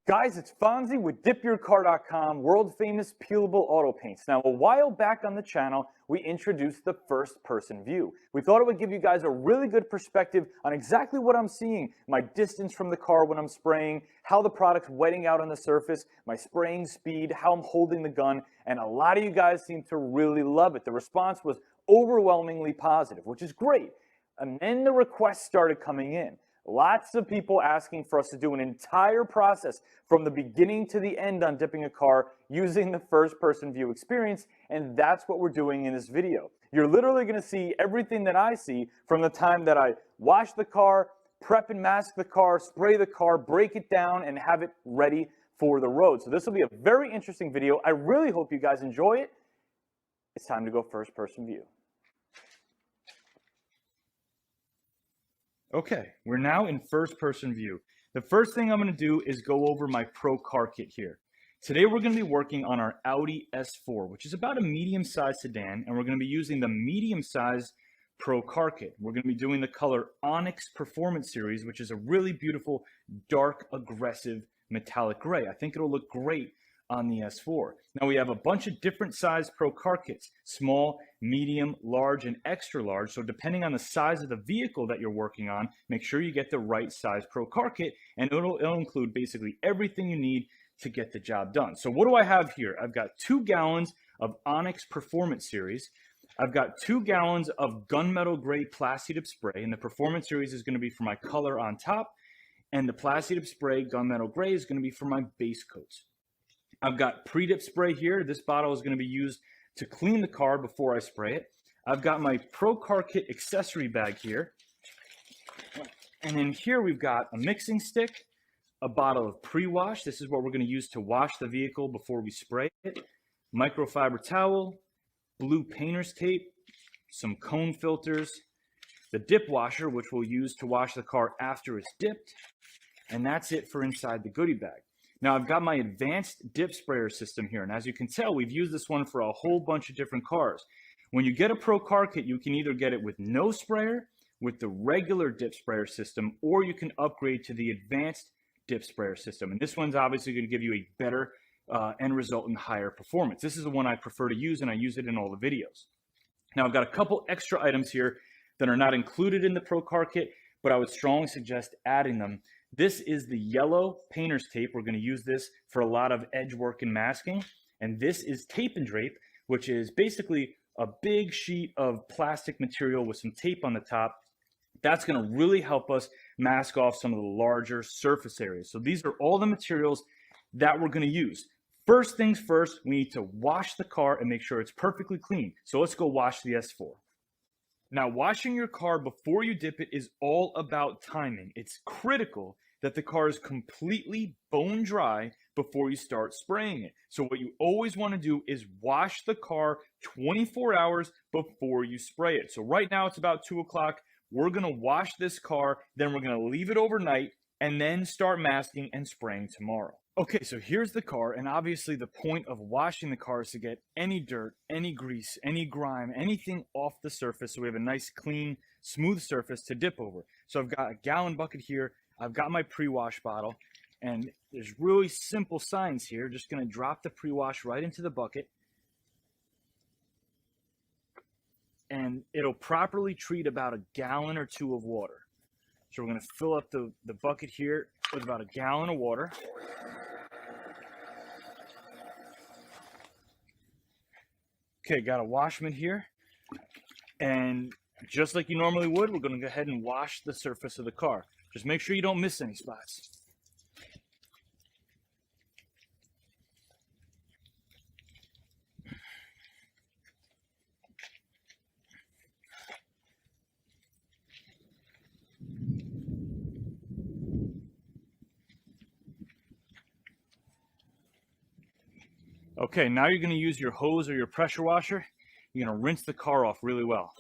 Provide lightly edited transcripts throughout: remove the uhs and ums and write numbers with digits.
Guys, it's Fonzie with DipYourCar.com, world famous peelable auto paints. Now, a while back on the channel, we introduced the first person view. We thought it would give you guys a really good perspective on exactly what I'm seeing, my distance from the car when I'm spraying, how the product's wetting out on the surface, my spraying speed, how I'm holding the gun, and a lot of you guys seem to really love it. The response was overwhelmingly positive, which is great. And then the requests started coming in. Lots of people asking for us to do an entire process from the beginning to the end on dipping a car using the first-person view experience, and that's what we're doing in this video. You're literally going to see everything that I see from the time that I wash the car, prep and mask the car, spray the car, break it down, and have it ready for the road. So this will be a very interesting video. I really hope you guys enjoy it. It's time to go first-person view. Okay, we're now in first-person view. The first thing I'm going to do is go over my Pro Car Kit here. Today we're going to be working on our Audi S4, which is about a medium-sized sedan, and we're going to be using the medium-sized Pro Car Kit. We're going to be doing the color Onyx Performance Series, which is a really beautiful, dark, aggressive, metallic gray. I think it'll look great on the S4. Now we have a bunch of different size Pro Car Kits, small, medium, large, and extra large. So depending on the size of the vehicle that you're working on, make sure you get the right size Pro Car Kit, and it'll include basically everything you need to get the job done. So what do I have here? I've got 2 gallons of Onyx Performance Series. I've got 2 gallons of gunmetal gray Plasti Dip spray, and the Performance Series is going to be for my color on top, and the Plasti Dip spray gunmetal gray is going to be for my base coats. I've got pre-dip spray here. This bottle is going to be used to clean the car before I spray it. I've got my Pro Car Kit accessory bag here. And in here we've got a mixing stick, a bottle of pre-wash. This is what we're going to use to wash the vehicle before we spray it. Microfiber towel, blue painter's tape, some cone filters, the dip washer, which we'll use to wash the car after it's dipped. And that's it for inside the goodie bag. Now I've got my advanced dip sprayer system here, and as you can tell, we've used this one for a whole bunch of different cars. When you get a Pro Car Kit, you can either get it with no sprayer, with the regular dip sprayer system, or you can upgrade to the advanced dip sprayer system. And this one's obviously going to give you a better end result and higher performance. This is the one I prefer to use, and I use it in all the videos. Now I've got a couple extra items here that are not included in the Pro Car Kit, but I would strongly suggest adding them. This is the yellow painter's tape. We're going to use this for a lot of edge work and masking. And this is tape and drape, which is basically a big sheet of plastic material with some tape on the top. That's going to really help us mask off some of the larger surface areas. So these are all the materials that we're going to use. First things first, we need to wash the car and make sure it's perfectly clean. So let's go wash the S4. Now, washing your car before you dip it is all about timing. It's critical that the car is completely bone dry before you start spraying it. So what you always want to do is wash the car 24 hours before you spray it. So right now it's about 2 o'clock. We're going to wash this car, then we're going to leave it overnight, and then start masking and spraying tomorrow. Okay, so here's the car, and obviously the point of washing the car is to get any dirt, any grease, any grime, anything off the surface so we have a nice, clean, smooth surface to dip over. So I've got a gallon bucket here, I've got my pre-wash bottle, and there's really simple signs here. Just going to drop the pre-wash right into the bucket, and it'll properly treat about a gallon or 2 of water. So we're going to fill up the bucket here with about a gallon of water. Okay, got a wash mitt here, and just like you normally would, we're going to go ahead and wash the surface of the car. Just make sure you don't miss any spots. Okay, now you're going to use your hose or your pressure washer. You're going to rinse the car off really well.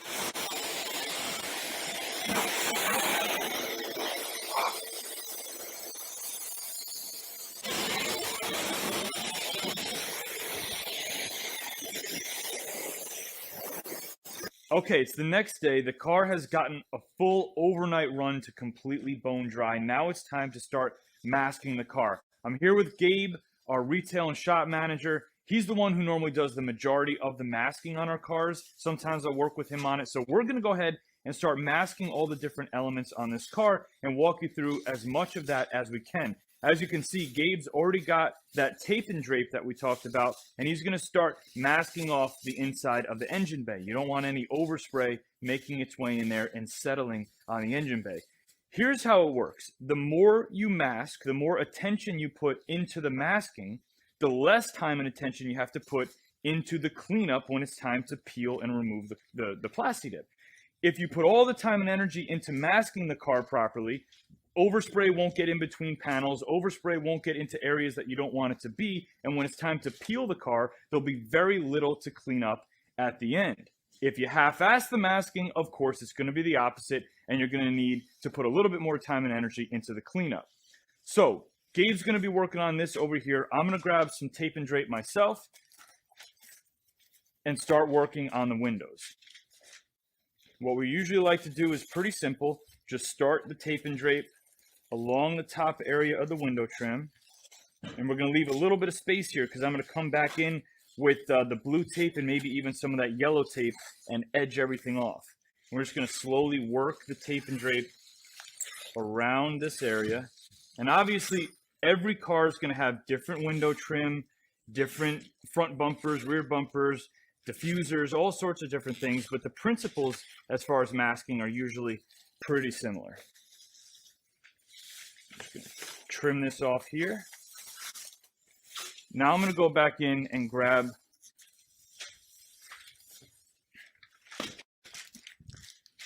Okay, it's the next day. The car has gotten a full overnight run to completely bone dry. Now it's time to start masking the car. I'm here with Gabe, our retail and shop manager. He's the one who normally does the majority of the masking on our cars. Sometimes I work with him on it. So we're going to go ahead and start masking all the different elements on this car and walk you through as much of that as we can. As you can see, Gabe's already got that tape and drape that we talked about, and he's going to start masking off the inside of the engine bay. You don't want any overspray making its way in there and settling on the engine bay. Here's how it works. The more you mask, the more attention you put into the masking, the less time and attention you have to put into the cleanup when it's time to peel and remove the plasti dip. If you put all the time and energy into masking the car properly, overspray won't get in between panels, overspray won't get into areas that you don't want it to be, and when it's time to peel the car, there'll be very little to clean up at the end. If you half-ass the masking, of course, it's going to be the opposite, and you're going to need to put a little bit more time and energy into the cleanup. So, Gabe's going to be working on this over here. I'm going to grab some tape and drape myself and start working on the windows. What we usually like to do is pretty simple. Just start the tape and drape along the top area of the window trim. And we're going to leave a little bit of space here because I'm going to come back in with the blue tape and maybe even some of that yellow tape and edge everything off. And we're just going to slowly work the tape and drape around this area. And obviously, every car is going to have different window trim, different front bumpers, rear bumpers, diffusers, all sorts of different things. But the principles as far as masking are usually pretty similar. Just going to trim this off here. Now I'm going to go back in and grab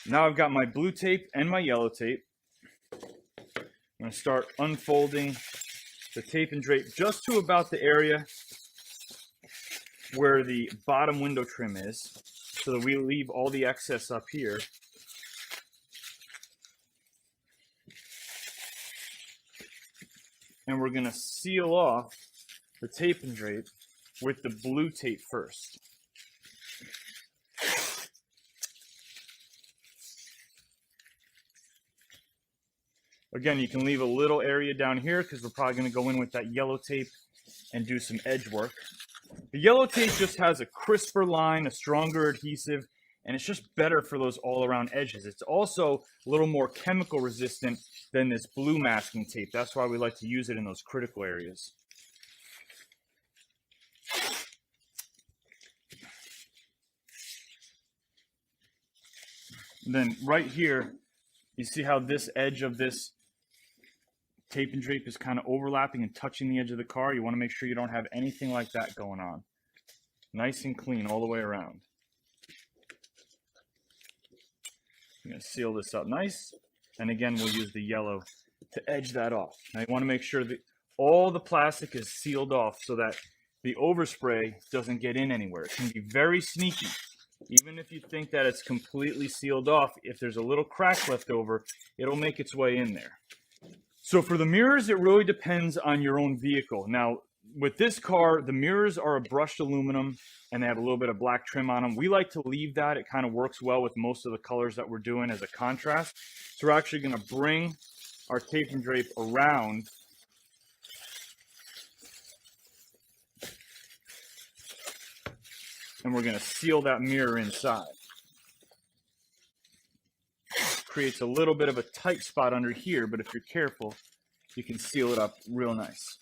now I've got my blue tape and my yellow tape. I'm going to start unfolding the tape and drape just to about the area where the bottom window trim is, so that we leave all the excess up here. And we're going to seal off the tape and drape with the blue tape first. Again, you can leave a little area down here because we're probably going to go in with that yellow tape and do some edge work. The yellow tape just has a crisper line, a stronger adhesive, and it's just better for those all-around edges. It's also a little more chemical resistant than this blue masking tape. That's why we like to use it in those critical areas. And then right here, you see how this edge of this tape and drape is kind of overlapping and touching the edge of the car. You want to make sure you don't have anything like that going on. Nice and clean all the way around. I'm going to seal this up nice. And again, we'll use the yellow to edge that off. Now you want to make sure that all the plastic is sealed off so that the overspray doesn't get in anywhere. It can be very sneaky. Even if you think that it's completely sealed off, if there's a little crack left over, it'll make its way in there. So for the mirrors, it really depends on your own vehicle. Now, with this car, the mirrors are a brushed aluminum and they have a little bit of black trim on them. We like to leave that. It kind of works well with most of the colors that we're doing as a contrast. So we're actually going to bring our tape and drape around and we're going to seal that mirror inside. Creates a little bit of a tight spot under here, but if you're careful, you can seal it up real nice.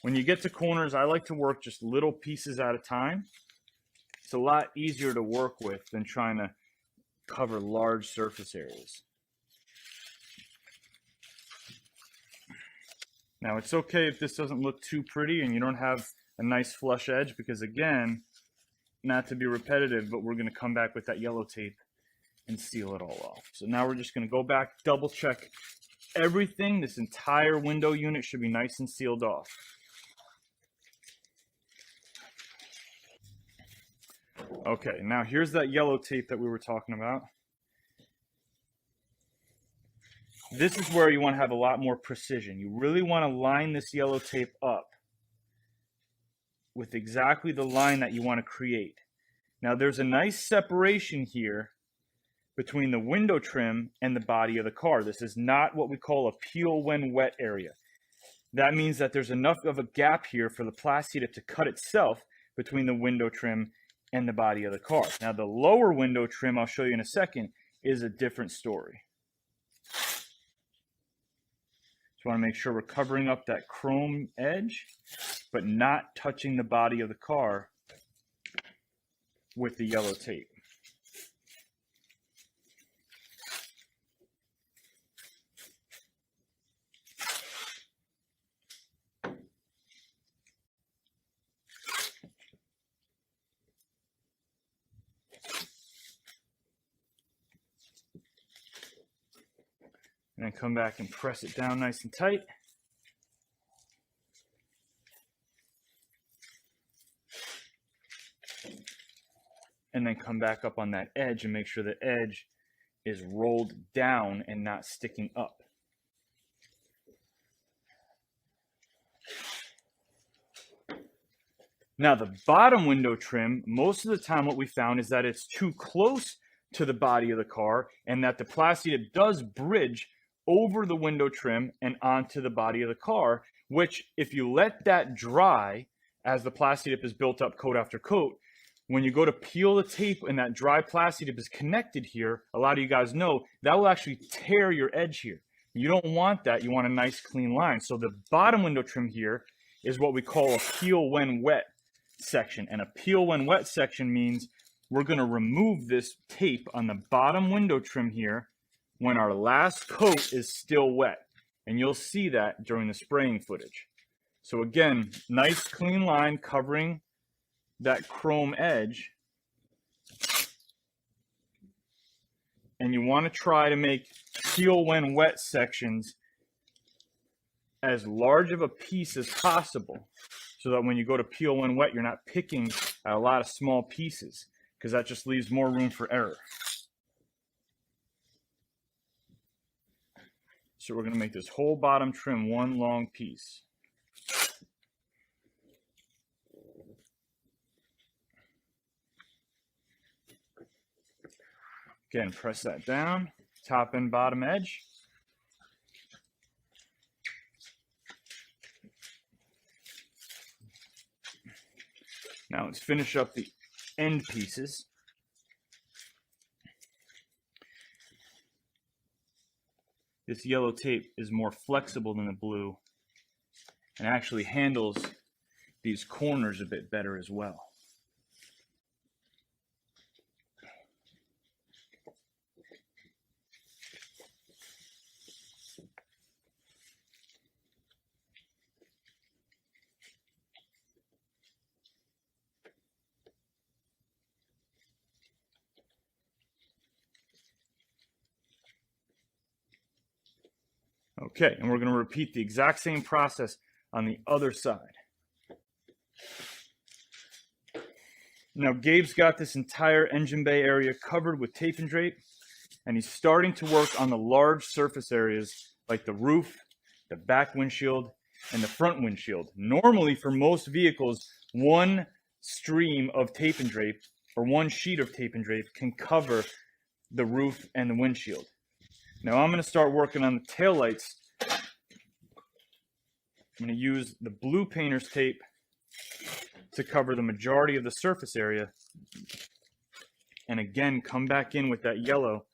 When you get to corners, I like to work just little pieces at a time. It's a lot easier to work with than trying to cover large surface areas. Now, it's okay if this doesn't look too pretty and you don't have a nice flush edge because, again, not to be repetitive, but we're going to come back with that yellow tape and seal it all off. So now we're just going to go back, double check everything. This entire window unit should be nice and sealed off. Okay, now here's that yellow tape that we were talking about. this is where you want to have a lot more precision. You really want to line this yellow tape up with exactly the line that you want to create. Now there's a nice separation here between the window trim and the body of the car. This is not what we call a peel when wet area. That means that there's enough of a gap here for the plastic tip to cut itself between the window trim and the body of the car. Now the lower window trim, I'll show you in a second, is a different story. Just want to make sure we're covering up that chrome edge, but not touching the body of the car with the yellow tape. And then come back and press it down nice and tight. And then come back up on that edge and make sure the edge is rolled down and not sticking up. Now the bottom window trim, most of the time what we found is that it's too close to the body of the car and that the plastic tip does bridge over the window trim and onto the body of the car, which if you let that dry as the plastic tip is built up coat after coat, when you go to peel the tape and that dry plastic tip is connected here, a lot of you guys know that will actually tear your edge here. You don't want that. You want a nice clean line. So the bottom window trim here is what we call a peel when wet section. And a peel when wet section means we're going to remove this tape on the bottom window trim here when our last coat is still wet. And you'll see that during the spraying footage. So again, nice clean line covering that chrome edge. And you want to try to make peel when wet sections as large of a piece as possible, so that when you go to peel when wet, you're not picking at a lot of small pieces, because that just leaves more room for error. So we're going to make this whole bottom trim one long piece. Again, press that down, top and bottom edge. Now let's finish up the end pieces. This yellow tape is more flexible than the blue and actually handles these corners a bit better as well. Okay, and we're going to repeat the exact same process on the other side. Now Gabe's got this entire engine bay area covered with tape and drape, and he's starting to work on the large surface areas like the roof, the back windshield, and the front windshield. Normally for most vehicles, one stream of tape and drape or one sheet of tape and drape can cover the roof and the windshield. Now I'm going to start working on the taillights. I'm going to use the blue painter's tape to cover the majority of the surface area. And again, come back in with that yellow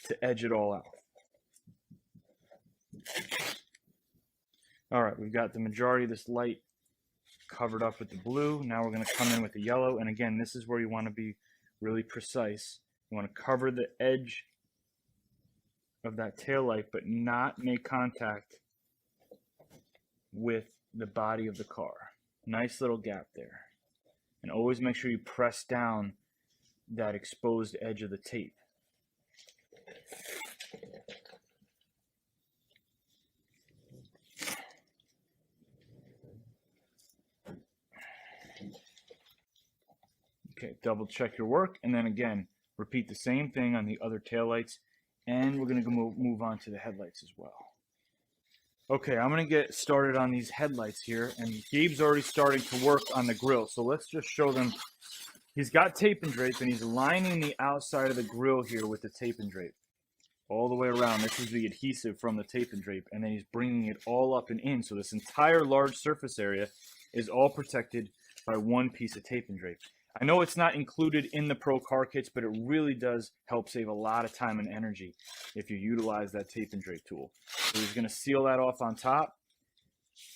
to edge it all out. All right, we've got the majority of this light covered up with the blue. Now we're going to come in with the yellow. And again, this is where you want to be really precise. You want to cover the edge of that tail light, but not make contact with the body of the car. Nice little gap there. And always make sure you press down that exposed edge of the tape. Okay, double check your work, and then again, repeat the same thing on the other taillights And we're going to move on to the headlights as well. Okay, I'm going to get started on these headlights here, and Gabe's already starting to work on the grill. So let's just show them. He's got tape and drape, and he's lining the outside of the grill here with the tape and drape all the way around. This is the adhesive from the tape and drape, and then he's bringing it all up and in. So this entire large surface area is all protected by one piece of tape and drape. I know it's not included in the Pro Car Kits, but it really does help save a lot of time and energy if you utilize that tape and drape tool. So he's going to seal that off on top.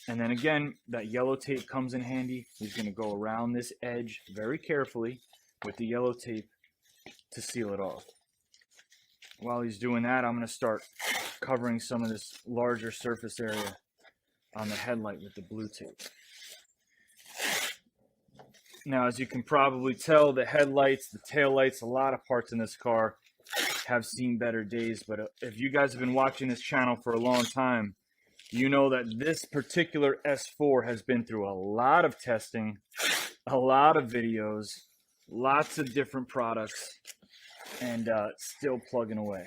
And then again, that yellow tape comes in handy. He's going to go around this edge very carefully with the yellow tape to seal it off. While he's doing that, I'm going to start covering some of this larger surface area on the headlight with the blue tape. Now, as you can probably tell, the headlights, the taillights, a lot of parts in this car have seen better days. But if you guys have been watching this channel for a long time, you know that this particular S4 has been through a lot of testing, a lot of videos, lots of different products, and still plugging away.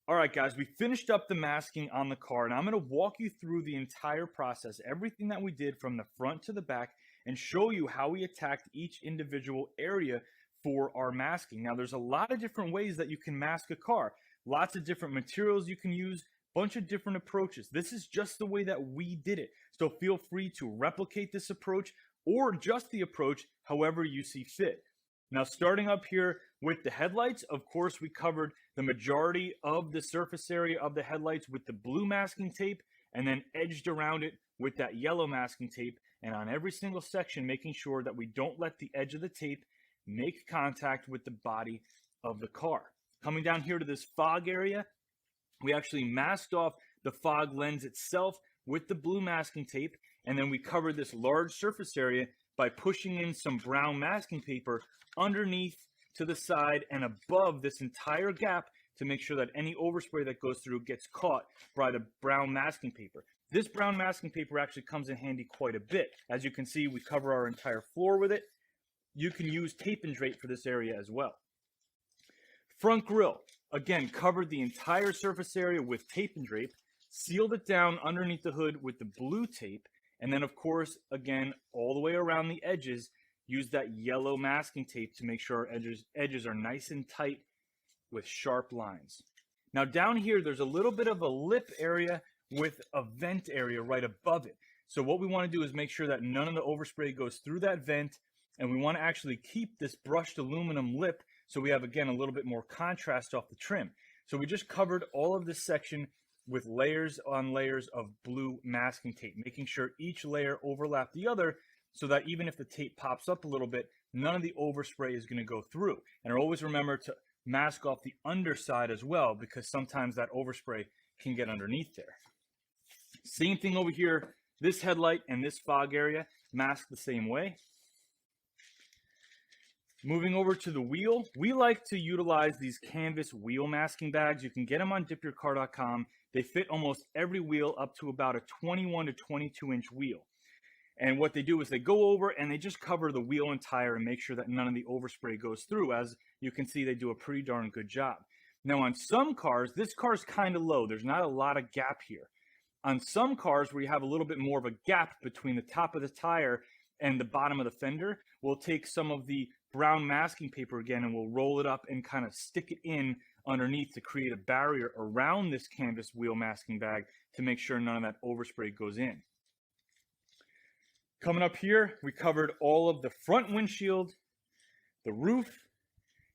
All right, guys, we finished up the masking on the car, and I'm going to walk you through the entire process, everything that we did from the front to the back, and show you how we attacked each individual area for our masking. Now, there's a lot of different ways that you can mask a car, lots of different materials you can use, bunch of different approaches. This is just the way that we did it, so feel free to replicate this approach or just the approach however you see fit. Now, starting up here with the headlights, of course, we covered the majority of the surface area of the headlights with the blue masking tape, and then edged around it with that yellow masking tape, and on every single section, making sure that we don't let the edge of the tape make contact with the body of the car. Coming down here to this fog area, we actually masked off the fog lens itself with the blue masking tape, and then we covered this large surface area by pushing in some brown masking paper underneath, to the side, and above this entire gap to make sure that any overspray that goes through gets caught by the brown masking paper. This brown masking paper actually comes in handy quite a bit. As you can see, we cover our entire floor with it. You can use tape and drape for this area as well. Front grille, again, covered the entire surface area with tape and drape, sealed it down underneath the hood with the blue tape, and then, of course, again, all the way around the edges, use that yellow masking tape to make sure our edges are nice and tight with sharp lines. Now down here, there's a little bit of a lip area with a vent area right above it. So what we want to do is make sure that none of the overspray goes through that vent, and we want to actually keep this brushed aluminum lip so we have, again, a little bit more contrast off the trim. So we just covered all of this section with layers on layers of blue masking tape, making sure each layer overlapped the other, so that even if the tape pops up a little bit, none of the overspray is going to go through. And always remember to mask off the underside as well, because sometimes that overspray can get underneath there. Same thing over here, this headlight and this fog area, mask the same way. Moving over to the wheel, we like to utilize these canvas wheel masking bags. You can get them on DipYourCar.com. They fit almost every wheel up to about a 21 to 22 inch wheel. And what they do is they go over and they just cover the wheel and tire and make sure that none of the overspray goes through. As you can see, they do a pretty darn good job. Now on some cars, this car is kind of low. There's not a lot of gap here. On some cars where you have a little bit more of a gap between the top of the tire and the bottom of the fender, we'll take some of the brown masking paper again and we'll roll it up and kind of stick it in underneath to create a barrier around this canvas wheel masking bag to make sure none of that overspray goes in. Coming up here, we covered all of the front windshield, the roof,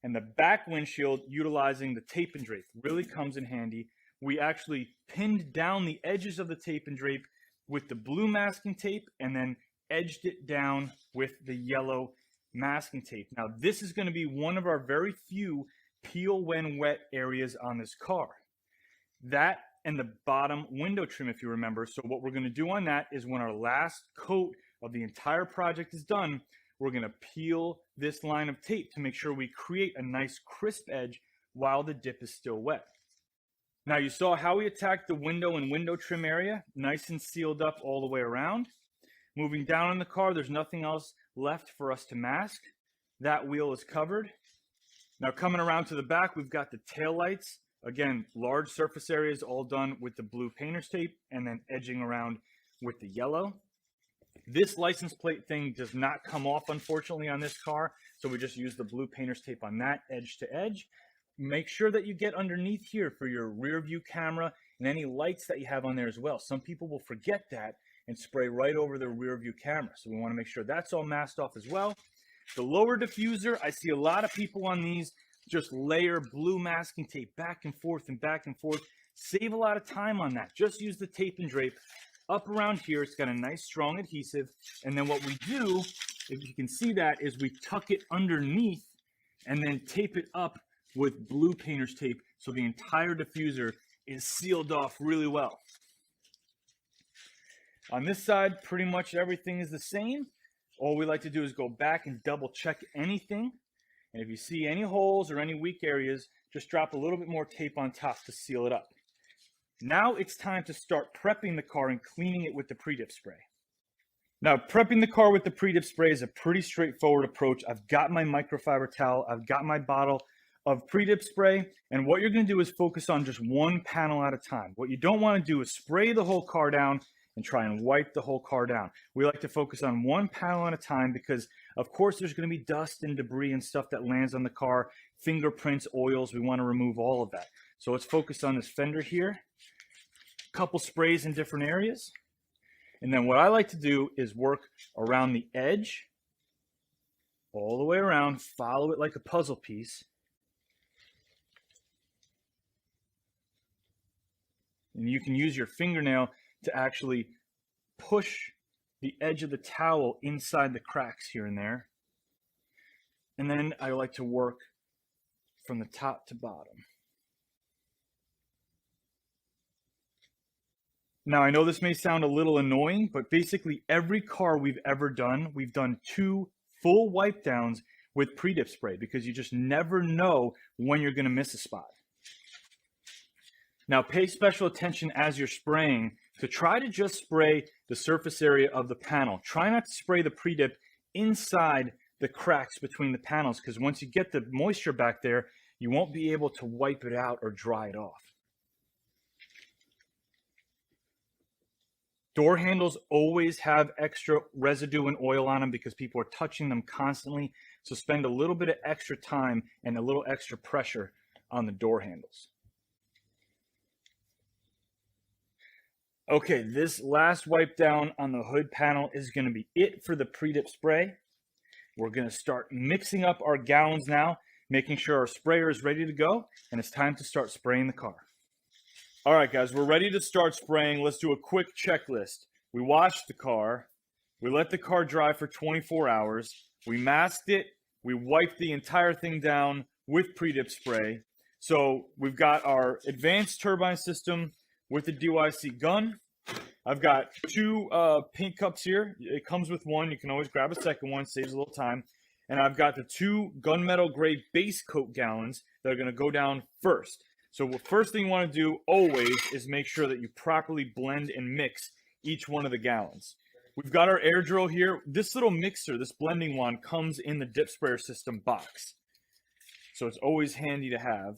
and the back windshield utilizing the tape and drape. Really comes in handy. We actually pinned down the edges of the tape and drape with the blue masking tape and then edged it down with the yellow masking tape. Now, this is going to be one of our very few peel when wet areas on this car. That and the bottom window trim, if you remember. So what we're going to do on that is when our last coat of the entire project is done, we're going to peel this line of tape to make sure we create a nice crisp edge while the dip is still wet. Now you saw how we attacked the window and window trim area, nice and sealed up all the way around. Moving down in the car, there's nothing else left for us to mask. That wheel is covered. Now coming around to the back, we've got the tail lights. Again, large surface areas all done with the blue painter's tape and then edging around with the yellow. This license plate thing does not come off, unfortunately, on this car, so we just use the blue painter's tape on that edge to edge. Make sure that you get underneath here for your rear view camera and any lights that you have on there as well. Some people will forget that and spray right over their rear view camera, so we want to make sure that's all masked off as well. The lower diffuser, I see a lot of people on these just layer blue masking tape back and forth and back and forth. Save a lot of time on that. Just use the tape and drape up around here. It's got a nice strong adhesive, and then what we do, if you can see that, is we tuck it underneath and then tape it up with blue painter's tape so the entire diffuser is sealed off really well. On this side, pretty much everything is the same. All we like to do is go back and double check anything, and if you see any holes or any weak areas, just drop a little bit more tape on top to seal it up. Now it's time to start prepping the car and cleaning it with the pre-dip spray. Now, prepping the car with the pre-dip spray is a pretty straightforward approach. I've got my microfiber towel, I've got my bottle of pre-dip spray, and what you're going to do is focus on just one panel at a time. What you don't want to do is spray the whole car down and try and wipe the whole car down. We like to focus on one panel at a time because, of course, there's going to be dust and debris and stuff that lands on the car, fingerprints, oils. We want to remove all of that. So let's focus on this fender here. A couple sprays in different areas. And then what I like to do is work around the edge, all the way around, follow it like a puzzle piece. And you can use your fingernail to actually push the edge of the towel inside the cracks here and there. And then I like to work from the top to bottom. Now, I know this may sound a little annoying, but basically every car we've ever done, we've done 2 full wipe downs with pre-dip spray because you just never know when you're going to miss a spot. Now, pay special attention as you're spraying to try to just spray the surface area of the panel. Try not to spray the pre-dip inside the cracks between the panels because once you get the moisture back there, you won't be able to wipe it out or dry it off. Door handles always have extra residue and oil on them because people are touching them constantly. So spend a little bit of extra time and a little extra pressure on the door handles. Okay, this last wipe down on the hood panel is going to be it for the pre-dip spray. We're going to start mixing up our gallons now, making sure our sprayer is ready to go, and it's time to start spraying the car. All right, guys, we're ready to start spraying. Let's do a quick checklist. We washed the car. We let the car dry for 24 hours. We masked it. We wiped the entire thing down with pre-dip spray. So we've got our advanced turbine system with the DYC gun. I've got 2 paint cups here. It comes with one. You can always grab a second one. Saves a little time. And I've got the 2 gunmetal gray base coat gallons that are going to go down first. So the first thing you want to do always is make sure that you properly blend and mix each one of the gallons. We've got our air drill here. This little mixer, this blending wand, comes in the dip sprayer system box. So it's always handy to have.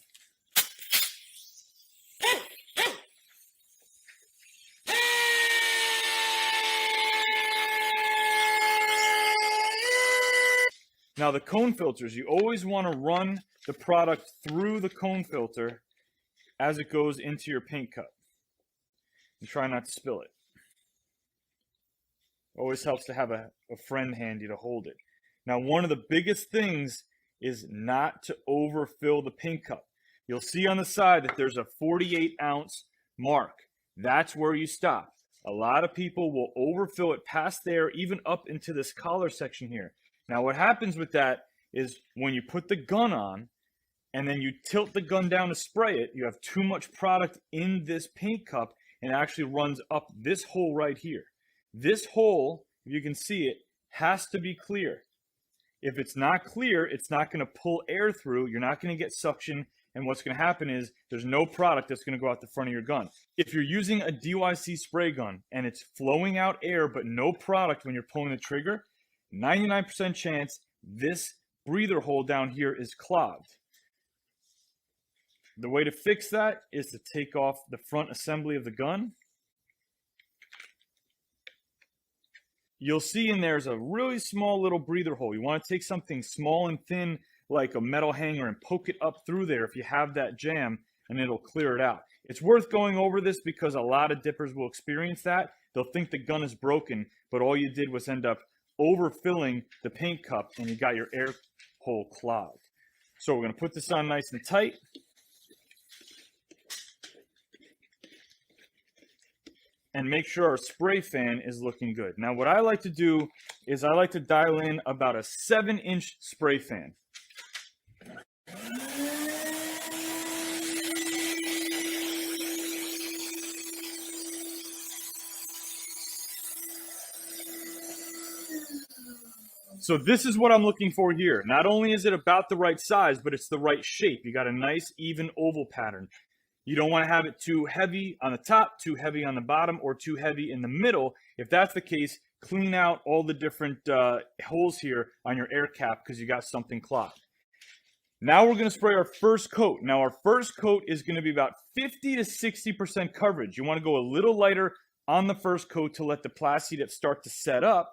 Now the cone filters, you always want to run the product through the cone filter as it goes into your paint cup. And try not to spill it. Always helps to have a friend handy to hold it. Now, one of the biggest things is not to overfill the paint cup. You'll see on the side that there's a 48-ounce mark. That's where you stop. A lot of people will overfill it past there, even up into this collar section here. Now, what happens with that is when you put the gun on, and then you tilt the gun down to spray it, you have too much product in this paint cup and it actually runs up this hole right here. This hole, if you can see it, has to be clear. If it's not clear, it's not going to pull air through. You're not going to get suction and what's going to happen is there's no product that's going to go out the front of your gun. If you're using a DYC spray gun and it's flowing out air but no product when you're pulling the trigger, 99% chance this breather hole down here is clogged. The way to fix that is to take off the front assembly of the gun. You'll see in there's a really small little breather hole. You want to take something small and thin like a metal hanger and poke it up through there if you have that jam, and it'll clear it out. It's worth going over this because a lot of dippers will experience that. They'll think the gun is broken, but all you did was end up overfilling the paint cup and you got your air hole clogged. So we're going to put this on nice and tight. And make sure our spray fan is looking good. Now what I like to do is I like to dial in about a 7-inch spray fan. So this is what I'm looking for here. Not only is it about the right size, but it's the right shape. You got a nice even oval pattern. You don't want to have it too heavy on the top, too heavy on the bottom, or too heavy in the middle. If that's the case, clean out all the different holes here on your air cap because you got something clogged. Now we're going to spray our first coat. Now our first coat is going to be about 50 to 60% coverage. You want to go a little lighter on the first coat to let the plasti dip start to set up.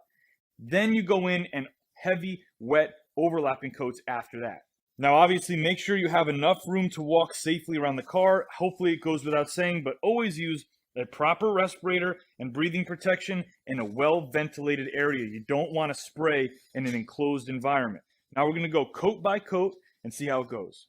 Then you go in and heavy, wet, overlapping coats after that. Now, obviously, make sure you have enough room to walk safely around the car. Hopefully, it goes without saying, but always use a proper respirator and breathing protection in a well-ventilated area. You don't want to spray in an enclosed environment. Now, we're going to go coat by coat and see how it goes.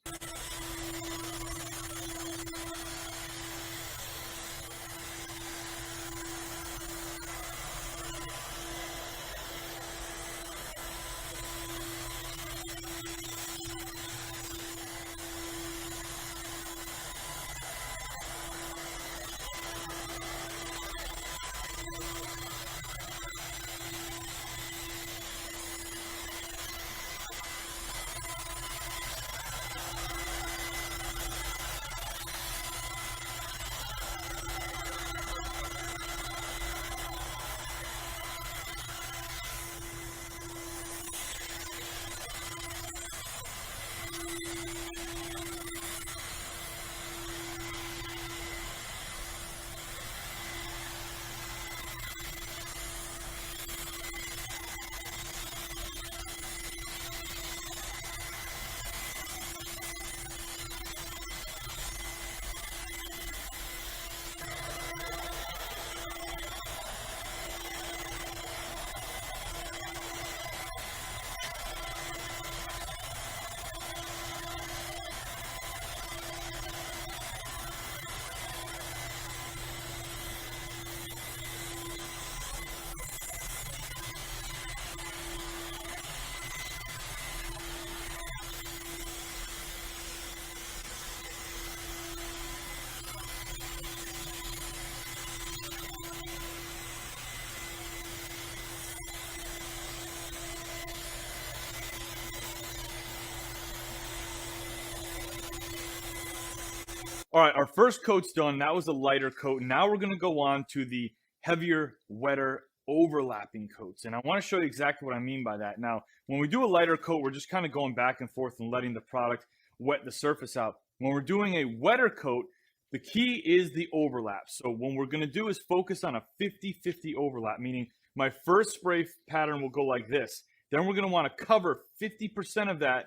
All right, our first coat's done. That was a lighter coat. Now we're going to go on to the heavier, wetter, overlapping coats. And I want to show you exactly what I mean by that. Now, when we do a lighter coat, we're just kind of going back and forth and letting the product wet the surface out. When we're doing a wetter coat, the key is the overlap. So what we're going to do is focus on a 50-50 overlap, meaning my first spray pattern will go like this. Then we're going to want to cover 50% of that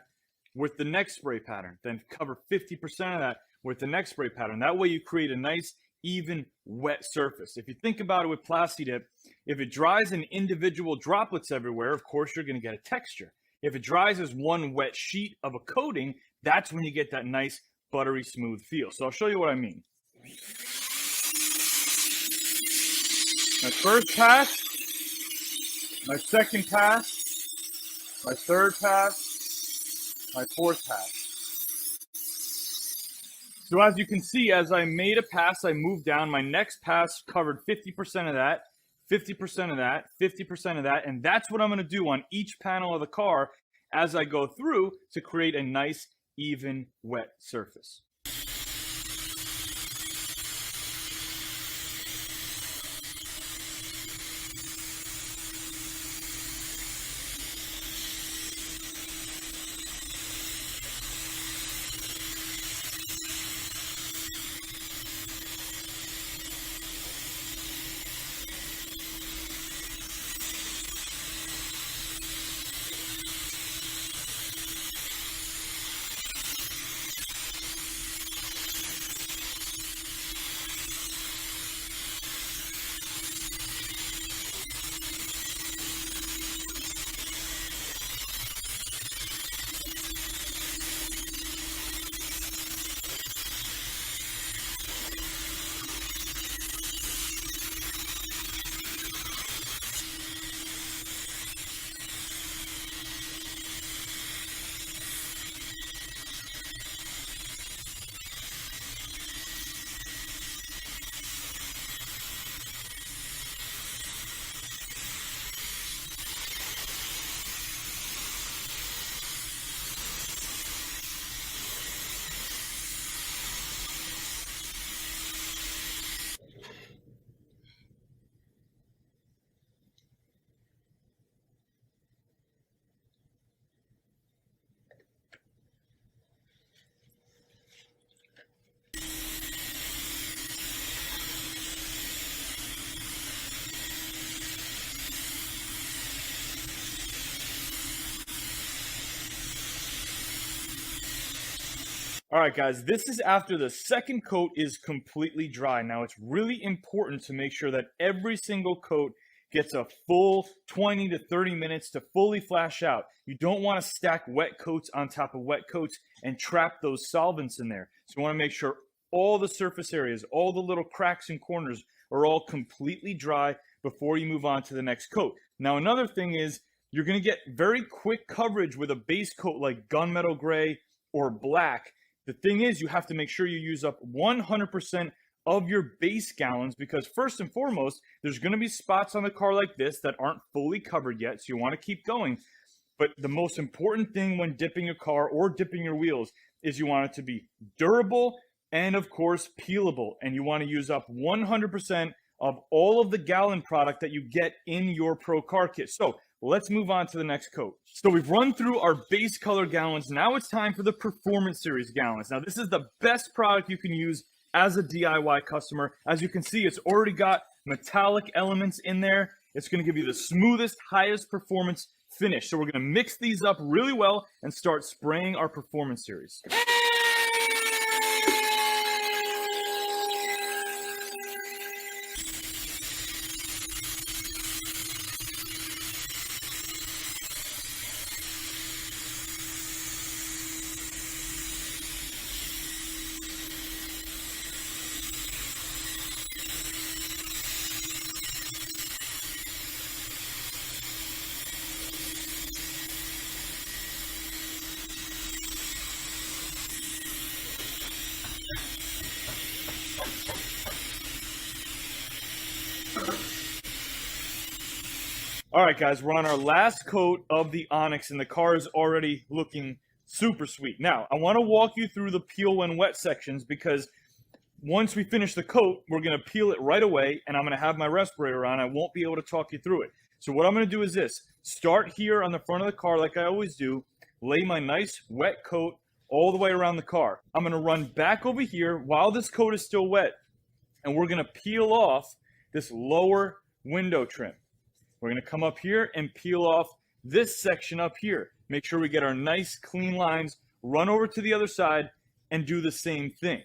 with the next spray pattern. Then cover 50% of that with the next spray pattern. That way you create a nice, even, wet surface. If you think about it with Plasti Dip, if it dries in individual droplets everywhere, of course you're going to get a texture. If it dries as one wet sheet of a coating, that's when you get that nice, buttery, smooth feel. So I'll show you what I mean. My first pass, my second pass, my third pass, my fourth pass. So as you can see, as I made a pass, I moved down. My next pass covered 50% of that, 50% of that, 50% of that, and that's what I'm going to do on each panel of the car as I go through to create a nice, even, wet surface. All right, guys, this is after the second coat is completely dry. Now, it's really important to make sure that every single coat gets a full 20 to 30 minutes to fully flash out. You don't want to stack wet coats on top of wet coats and trap those solvents in there. So you want to make sure all the surface areas, all the little cracks and corners are all completely dry before you move on to the next coat. Now, another thing is you're going to get very quick coverage with a base coat like gunmetal gray or black. The thing is, you have to make sure you use up 100% of your base gallons, because first and foremost, there's going to be spots on the car like this that aren't fully covered yet, so you want to keep going. But the most important thing when dipping a car or dipping your wheels is you want it to be durable and, of course, peelable. And you want to use up 100% of all of the gallon product that you get in your Pro Car Kit. So let's move on to the next coat. So we've run through our base color gallons. Now it's time for the Performance Series gallons. Now this is the best product you can use as a DIY customer. As you can see, it's already got metallic elements in there. It's going to give you the smoothest, highest performance finish. So we're going to mix these up really well and start spraying our Performance Series. All right, guys, we're on our last coat of the Onyx, and the car is already looking super sweet. Now, I want to walk you through the peel when wet sections, because once we finish the coat, we're going to peel it right away, and I'm going to have my respirator on. I won't be able to talk you through it. So what I'm going to do is this. Start here on the front of the car like I always do. Lay my nice wet coat all the way around the car. I'm going to run back over here while this coat is still wet, and we're going to peel off this lower window trim. We're going to come up here and peel off this section up here. Make sure we get our nice clean lines, run over to the other side, and do the same thing.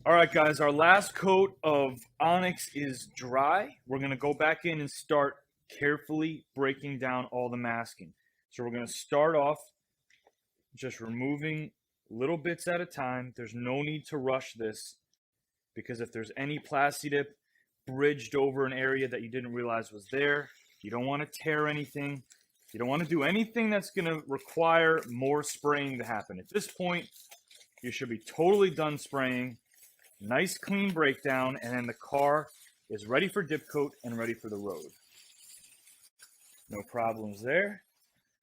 All right, guys, our last coat of Onyx is dry. We're going to go back in and start carefully breaking down all the masking. So we're going to start off just removing little bits at a time. There's no need to rush this because if there's any Plastidip bridged over an area that you didn't realize was there, you don't want to tear anything. You don't want to do anything that's going to require more spraying to happen. At this point, you should be totally done spraying. Nice clean breakdown, and then the car is ready for dip coat and ready for the road. No problems there.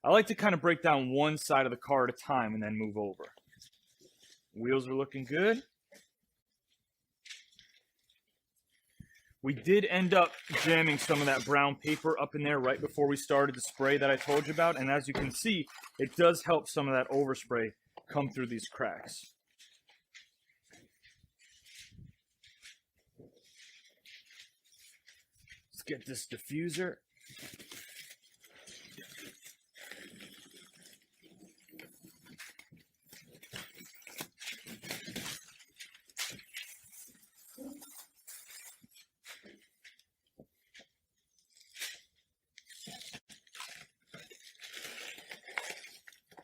I like to kind of break down one side of the car at a time and then move over. Wheels are looking good. We did end up jamming some of that brown paper up in there right before we started the spray that I told you about, and as you can see, it does help some of that overspray come through these cracks. Let's get this diffuser.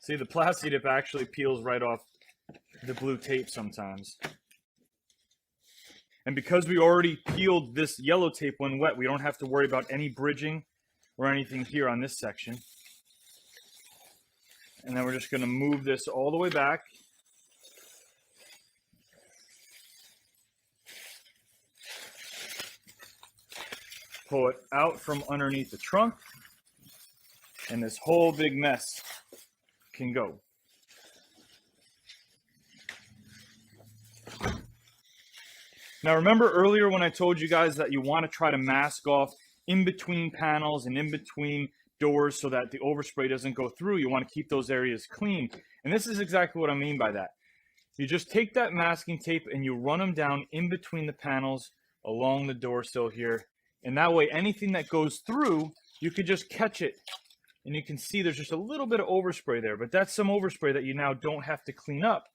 See, the Plastidip actually peels right off the blue tape sometimes. And because we already peeled this yellow tape when wet, we don't have to worry about any bridging or anything here on this section. And then we're just going to move this all the way back. Pull it out from underneath the trunk. And this whole big mess can go. Now remember earlier when I told you guys that you want to try to mask off in between panels and in between doors so that the overspray doesn't go through. You want to keep those areas clean. And this is exactly what I mean by that. You just take that masking tape and you run them down in between the panels along the door sill here. And that way anything that goes through, you could just catch it. And you can see there's just a little bit of overspray there, but that's some overspray that you now don't have to clean up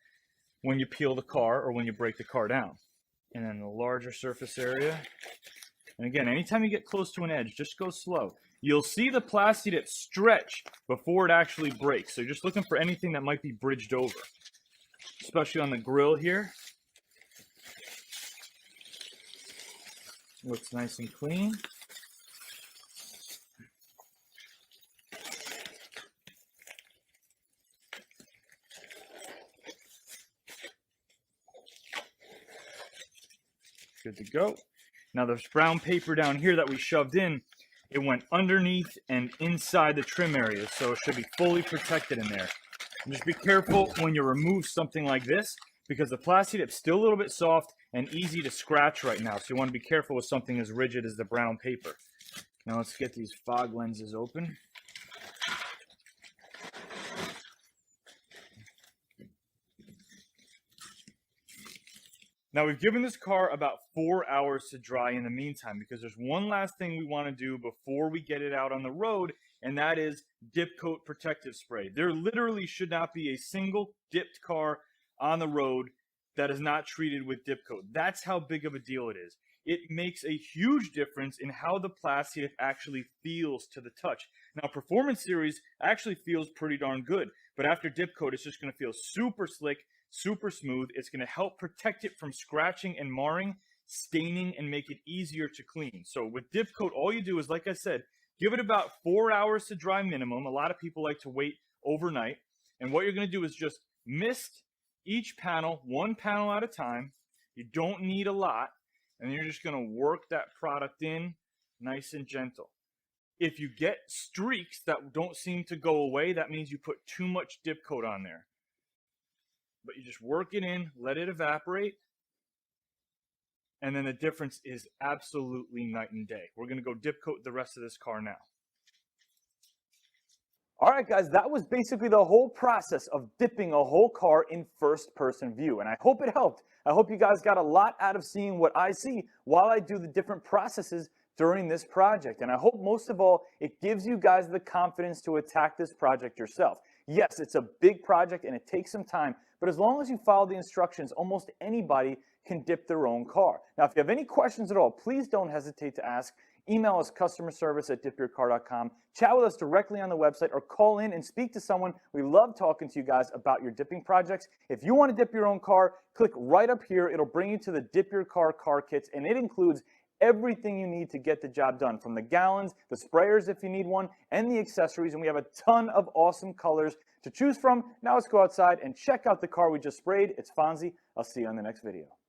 when you peel the car or when you break the car down. And then the larger surface area. And again, anytime you get close to an edge, just go slow. You'll see the Plastidip stretch before it actually breaks. So you're just looking for anything that might be bridged over, especially on the grill here. Looks nice and clean. Good to go. Now there's brown paper down here that we shoved in. It went underneath and inside the trim area, so it should be fully protected in there. And just be careful when you remove something like this because the Plastidip's still a little bit soft and easy to scratch right now. So you want to be careful with something as rigid as the brown paper. Now let's get these fog lenses open. Now we've given this car about 4 hours to dry in the meantime because there's one last thing we want to do before we get it out on the road, and that is dip coat protective spray. There literally should not be a single dipped car on the road that is not treated with dip coat. That's how big of a deal it is. It makes a huge difference in how the Plastidip actually feels to the touch. Now Performance Series actually feels pretty darn good, but after dip coat it's just going to feel super slick, super smooth. It's going to help protect it from scratching and marring, staining, and make it easier to clean. So with dip coat, all you do is, like I said, give it about 4 hours to dry minimum. A lot of people like to wait overnight. And what you're going to do is just mist each panel, one panel at a time. You don't need a lot. And you're just going to work that product in nice and gentle. If you get streaks that don't seem to go away, that means you put too much dip coat on there. But you just work it in, let it evaporate, and then the difference is absolutely night and day. We're going to go dip coat the rest of this car now. All right, guys, that was basically the whole process of dipping a whole car in first-person view, and I hope it helped. I hope you guys got a lot out of seeing what I see while I do the different processes during this project, and I hope most of all, it gives you guys the confidence to attack this project yourself. Yes, it's a big project and it takes some time, but as long as you follow the instructions, almost anybody can dip their own car. Now, if you have any questions at all, please don't hesitate to ask. Email us customerservice@DipYourCar.com, chat with us directly on the website, or call in and speak to someone. We love talking to you guys about your dipping projects. If you want to dip your own car, click right up here. It'll bring you to the Dip Your Car car kits, and it includes everything you need to get the job done, from the gallons, the sprayers if you need one, and the accessories. And we have a ton of awesome colors to choose from. Now let's go outside and check out the car we just sprayed. It's Fonzie. I'll see you on the next video.